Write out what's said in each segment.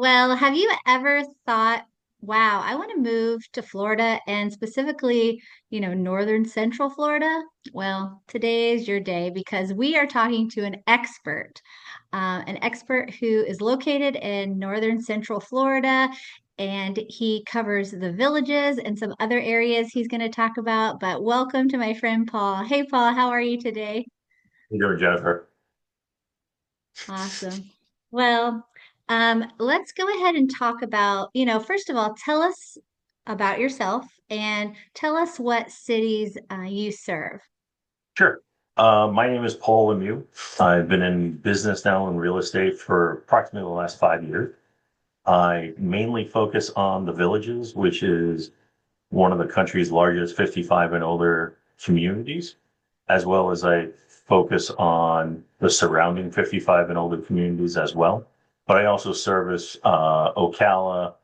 Well, have you ever thought, wow, I want to move to Florida and specifically, northern central Florida? Well, today is your day because we are talking to an expert who is located in northern central Florida, and he covers the villages and some other areas he's going to talk about. But welcome to my friend Paul. Hey, Paul, how are you today? You doing, Jennifer? Awesome. Well, let's go ahead and talk about, first of all, tell us about yourself and tell us what cities you serve. Sure. My name is Paul Lemieux. I've been in business now in real estate for approximately the last 5 years. I mainly focus on the villages, which is one of the country's largest 55 and older communities, as well as I focus on the surrounding 55 and older communities as well. But I also service Ocala,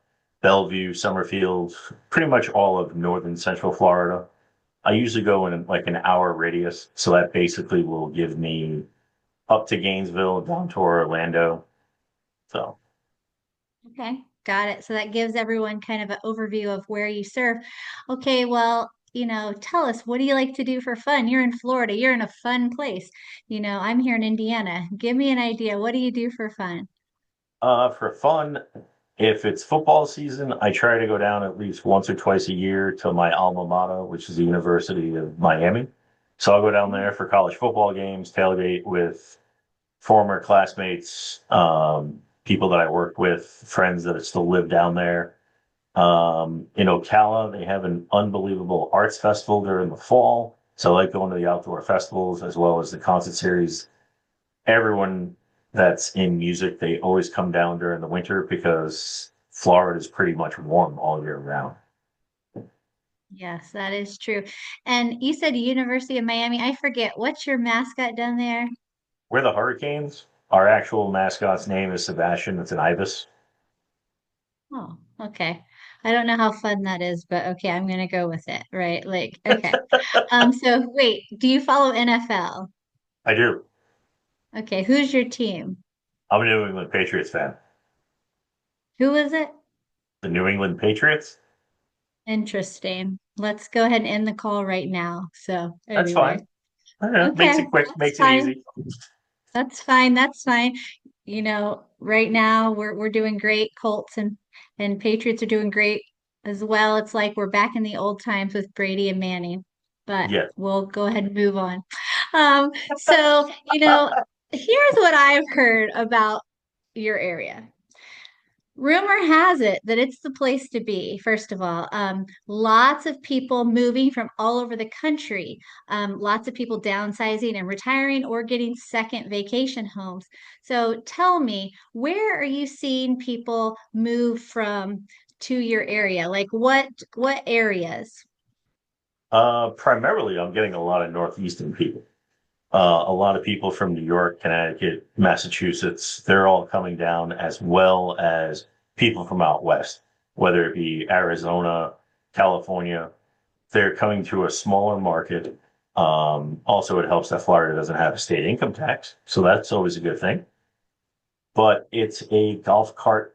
Bellevue, Summerfield, pretty much all of northern central Florida. I usually go in like an hour radius, so that basically will give me up to Gainesville, down to Orlando. So Okay, got it. So that gives everyone kind of an overview of where you serve. Okay, well, tell us, what do you like to do for fun? You're in Florida, you're in a fun place. I'm here in Indiana. Give me an idea. What do you do for fun? for fun, if it's football season, I try to go down at least once or twice a year to my alma mater, which is the University of Miami. So I'll go down there for college football games, tailgate with former classmates, people that I worked with, friends that still live down there. In Ocala, they have an unbelievable arts festival during the fall. So I like going to the outdoor festivals as well as the concert series. Everyone that's in music, they always come down during the winter because Florida is pretty much warm all year round. Yes, that is true. And you said University of Miami. I forget, what's your mascot down there? We're the Hurricanes. Our actual mascot's name is Sebastian. It's an ibis. Oh, okay. I don't know how fun that is, but okay, I'm gonna go with it, right? Like, okay. So wait, do you follow NFL? I do. Okay, who's your team? I'm a New England Patriots fan. Who is it? The New England Patriots? Interesting. Let's go ahead and end the call right now. So That's anyway, fine. Yeah, okay, makes it quick, that's makes it fine. easy. That's fine. That's fine. Right now we're doing great. Colts and Patriots are doing great as well. It's like we're back in the old times with Brady and Manning, but Yeah. we'll go ahead and move on. So, here's what I've heard about your area. Rumor has it that it's the place to be, first of all. Lots of people moving from all over the country, lots of people downsizing and retiring or getting second vacation homes. So tell me, where are you seeing people move from to your area? Like what areas? Primarily, I'm getting a lot of Northeastern people. A lot of people from New York, Connecticut, Massachusetts, they're all coming down, as well as people from out west, whether it be Arizona, California. They're coming to a smaller market. Also, it helps that Florida doesn't have a state income tax, so that's always a good thing. But it's a golf cart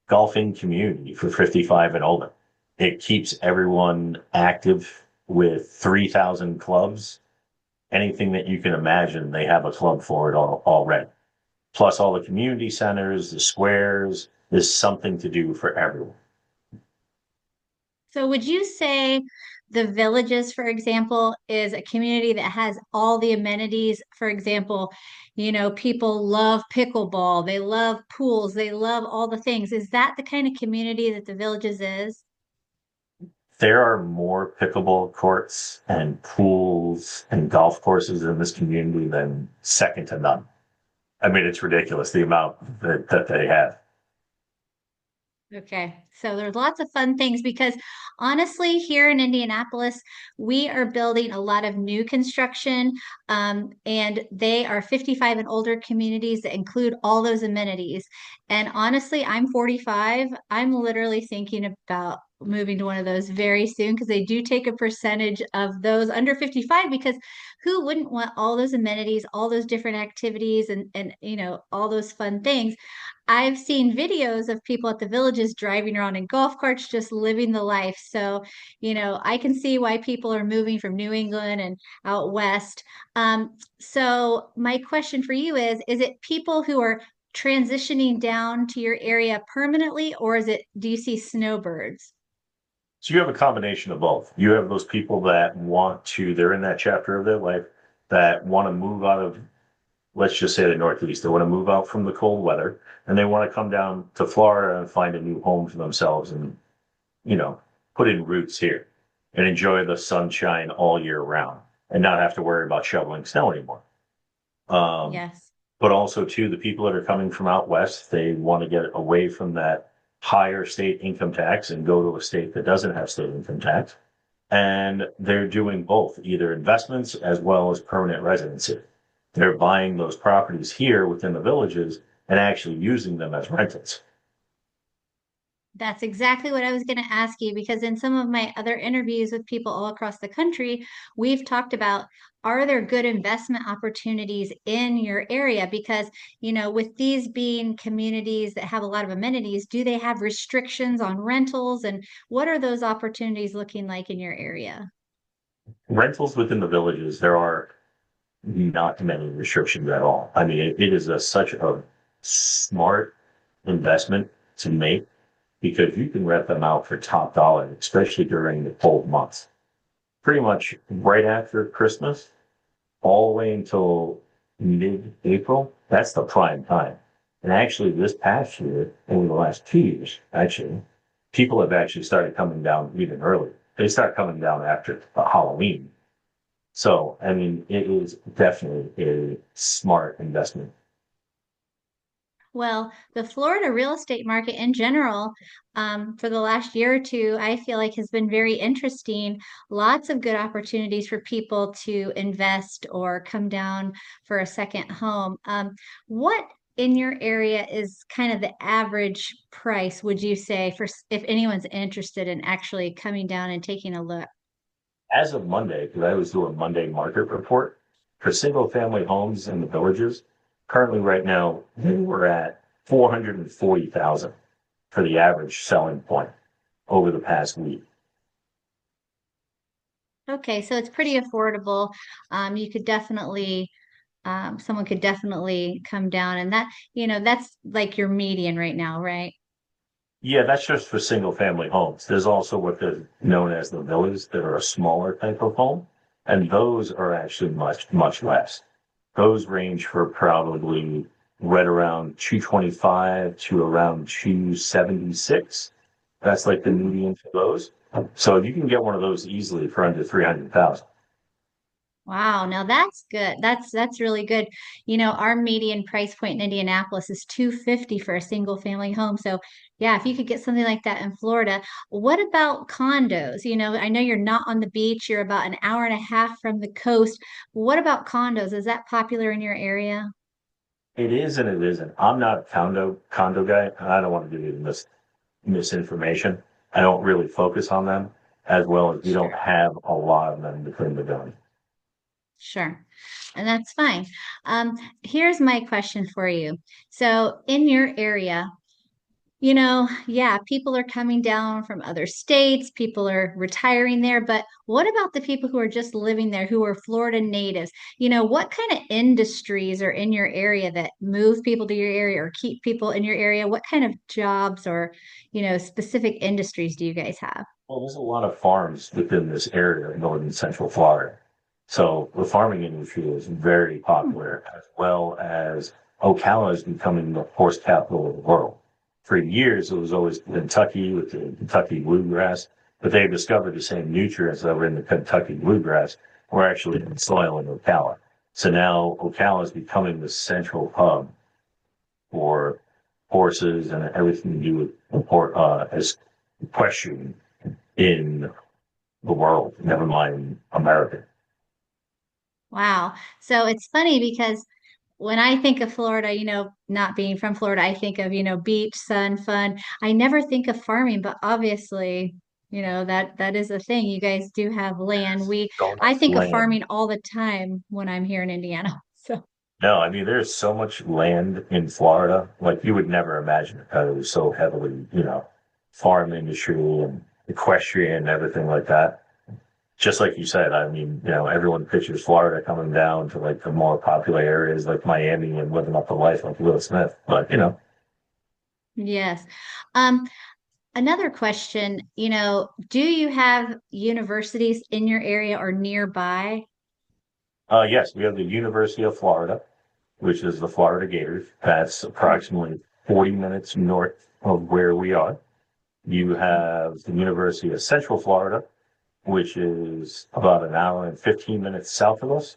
golfing community for 55 and older. It keeps everyone active with 3,000 clubs. Anything that you can imagine, they have a club for it already. Plus, all the community centers, the squares, there's something to do for everyone. So would you say the Villages, for example, is a community that has all the amenities? For example, people love pickleball, they love pools, they love all the things. Is that the kind of community that the Villages is? There are more pickleball courts and pools and golf courses in this community than second to none. I mean, it's ridiculous the amount that they have. Okay, so there's lots of fun things because honestly, here in Indianapolis, we are building a lot of new construction, and they are 55 and older communities that include all those amenities. And honestly, I'm 45. I'm literally thinking about moving to one of those very soon because they do take a percentage of those under 55 because who wouldn't want all those amenities, all those different activities and all those fun things. I've seen videos of people at the villages driving around in golf carts, just living the life. So, I can see why people are moving from New England and out west. So my question for you is it people who are transitioning down to your area permanently, or do you see snowbirds? So you have a combination of both. You have those people that they're in that chapter of their life that want to move out of, let's just say the Northeast. They want to move out from the cold weather and they want to come down to Florida and find a new home for themselves and, you know, put in roots here and enjoy the sunshine all year round and not have to worry about shoveling snow anymore. Um, Yes. but also too, the people that are coming from out west, they want to get away from that higher state income tax and go to a state that doesn't have state income tax. And they're doing both, either investments as well as permanent residency. They're buying those properties here within the villages and actually using them as rentals. That's exactly what I was going to ask you because in some of my other interviews with people all across the country, we've talked about are there good investment opportunities in your area? Because, with these being communities that have a lot of amenities, do they have restrictions on rentals? And what are those opportunities looking like in your area? Rentals within the villages, there are not many restrictions at all. I mean, it is such a smart investment to make because you can rent them out for top dollar, especially during the cold months. Pretty much right after Christmas, all the way until mid-April, that's the prime time. And actually, this past year, over the last 2 years, actually, people have actually started coming down even earlier. They start coming down after Halloween. So, I mean, it is definitely a smart investment. Well, the Florida real estate market in general, for the last year or two, I feel like has been very interesting. Lots of good opportunities for people to invest or come down for a second home. What in your area is kind of the average price, would you say, if anyone's interested in actually coming down and taking a look? As of Monday, because I always do a Monday market report for single family homes in the villages, currently right now, we're at 440,000 for the average selling point over the past week. Okay, so it's pretty affordable. You could definitely someone could definitely come down and that's like your median right now, right? Yeah, that's just for single family homes. There's also what they're known as the villas that are a smaller type of home, and those are actually much, much less. Those range for probably right around 225 to around 276. That's like the median for those. So you can get one of those easily for under 300,000. Wow, now that's good. That's really good. Our median price point in Indianapolis is 250 for a single family home. So, yeah, if you could get something like that in Florida, what about condos? I know you're not on the beach, you're about an hour and a half from the coast. What about condos? Is that popular in your area? It is and it isn't. I'm not a condo guy, and I don't want to give you misinformation. I don't really focus on them as well as we don't Sure. have a lot of them between the village. Sure. And that's fine. Here's my question for you. So, in your area, yeah, people are coming down from other states, people are retiring there, but what about the people who are just living there who are Florida natives? What kind of industries are in your area that move people to your area or keep people in your area? What kind of jobs or, specific industries do you guys have? Well, there's a lot of farms within this area of northern central Florida. So the farming industry is very Hmm. popular, as well as Ocala is becoming the horse capital of the world. For years, it was always Kentucky with the Kentucky bluegrass, but they discovered the same nutrients that were in the Kentucky bluegrass were actually in the soil in Ocala. So now Ocala is becoming the central hub for horses and everything to do with as equestrian in the world, never mind America. Wow. So it's funny because when I think of Florida, not being from Florida, I think of, beach, sun, fun. I never think of farming, but obviously. That is a thing. You guys do have land. So I much think of land. farming all the time when I'm here in Indiana. So No, I mean, there's so much land in Florida, like you would never imagine because it was so heavily, farm industry and equestrian and everything like that. Just like you said, I mean, everyone pictures Florida coming down to like the more popular areas like Miami and living up the life like Will Smith. But, yes. Another question, do you have universities in your area or nearby? yes, we have the University of Florida, which is the Florida Gators. That's approximately 40 minutes north of where we are. You have the University of Central Florida, which is about an hour and 15 minutes south of us.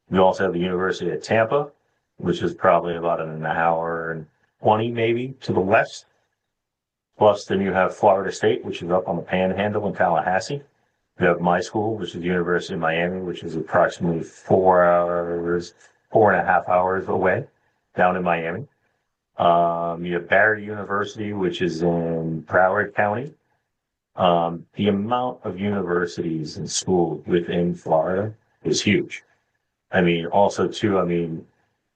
We also have the University of Tampa, which is probably about an hour and 20 maybe to the west. Plus, then you have Florida State, which is up on the Panhandle in Tallahassee. You have my school, which is the University of Miami, which is approximately 4 hours, 4.5 hours away down in Miami. You have Barry University, which is in Broward County. The amount of universities and schools within Florida is huge. I mean, also too, I mean,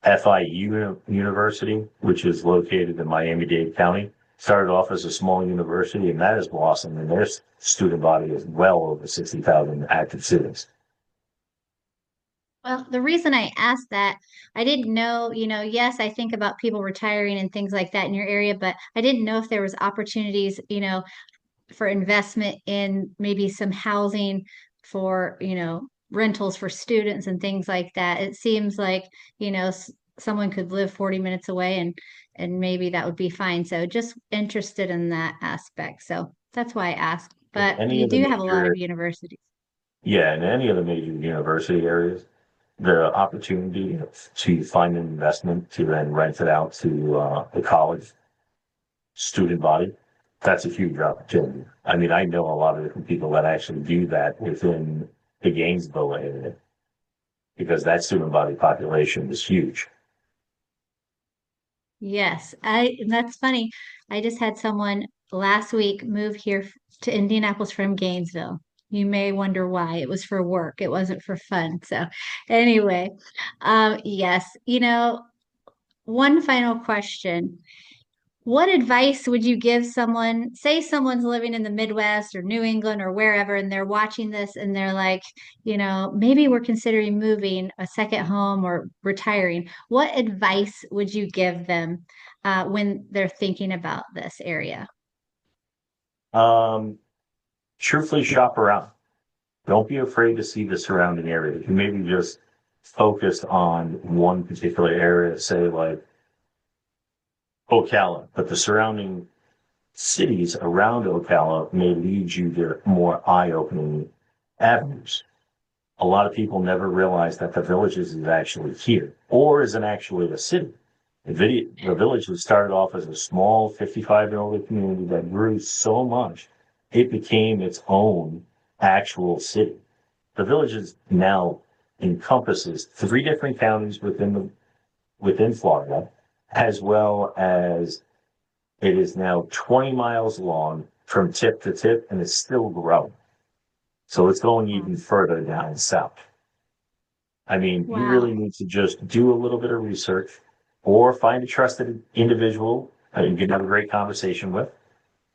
FIU University, which is located in Miami-Dade County, started off as a small university, and that has blossomed, and their student body is well over 60,000 active students. Well, the reason I asked that, I didn't know, yes, I think about people retiring and things like that in your area, but I didn't know if there was opportunities, for investment in maybe some housing for, rentals for students and things like that. It seems like, someone could live 40 minutes away and maybe that would be fine. So just interested in that aspect. So that's why I asked. In But any you of the do have a lot of major, universities. yeah, in any of the major university areas, the opportunity to find an investment to then rent it out to the college student body, that's a huge opportunity. I mean, I know a lot of different people that actually do that within the Gainesville area because that student body population is huge. Yes, that's funny. I just had someone last week move here to Indianapolis from Gainesville. You may wonder why. It was for work. It wasn't for fun. So anyway, yes, one final question. What advice would you give someone, say someone's living in the Midwest or New England or wherever, and they're watching this and they're like, maybe we're considering moving a second home or retiring. What advice would you give them when they're thinking about this area? Um, Truthfully, shop around. Don't be afraid to see the surrounding areas. You maybe just focused on one particular area, say like Ocala, but the surrounding cities around Ocala may lead you to more eye-opening avenues. A lot of people never realize that the villages is actually here or isn't actually a city. The village was started off as a small 55-year-old community that grew so much it became its own actual city. The village is now encompasses three different counties within Florida, as well as it is now 20 miles long from tip to tip, and it's still growing. So it's going even further down south. I mean, you really Wow. need to just do a little bit of research or find a trusted individual that you can have a great conversation with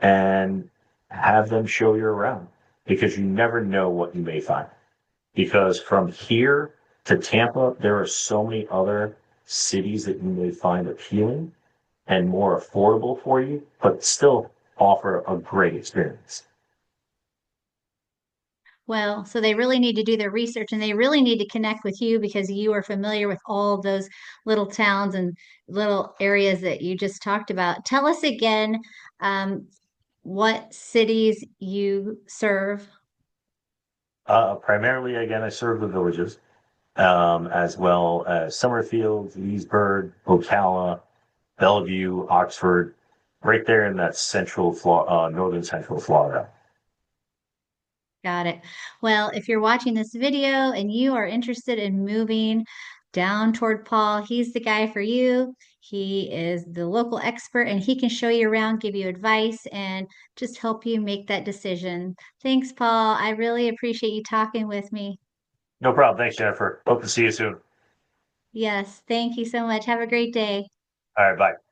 and have them show you around because you never know what you may find. Because from here to Tampa, there are so many other cities that you may find appealing and more affordable for you, but still offer a great experience. Well, so they really need to do their research and they really need to connect with you because you are familiar with all of those little towns and little areas that you just talked about. Tell us again, um, what cities you serve. Primarily, again, I serve the villages, as well as Summerfield, Leesburg, Ocala, Bellevue, Oxford, right there in that northern central Florida. Got it. Well, if you're watching this video and you are interested in moving down toward Paul. He's the guy for you. He is the local expert and he can show you around, give you advice, and just help you make that decision. Thanks, Paul. I really appreciate you talking with me. No problem. Thanks, Jennifer. Hope to see you soon. Yes, thank you so much. Have a great day. All right, bye.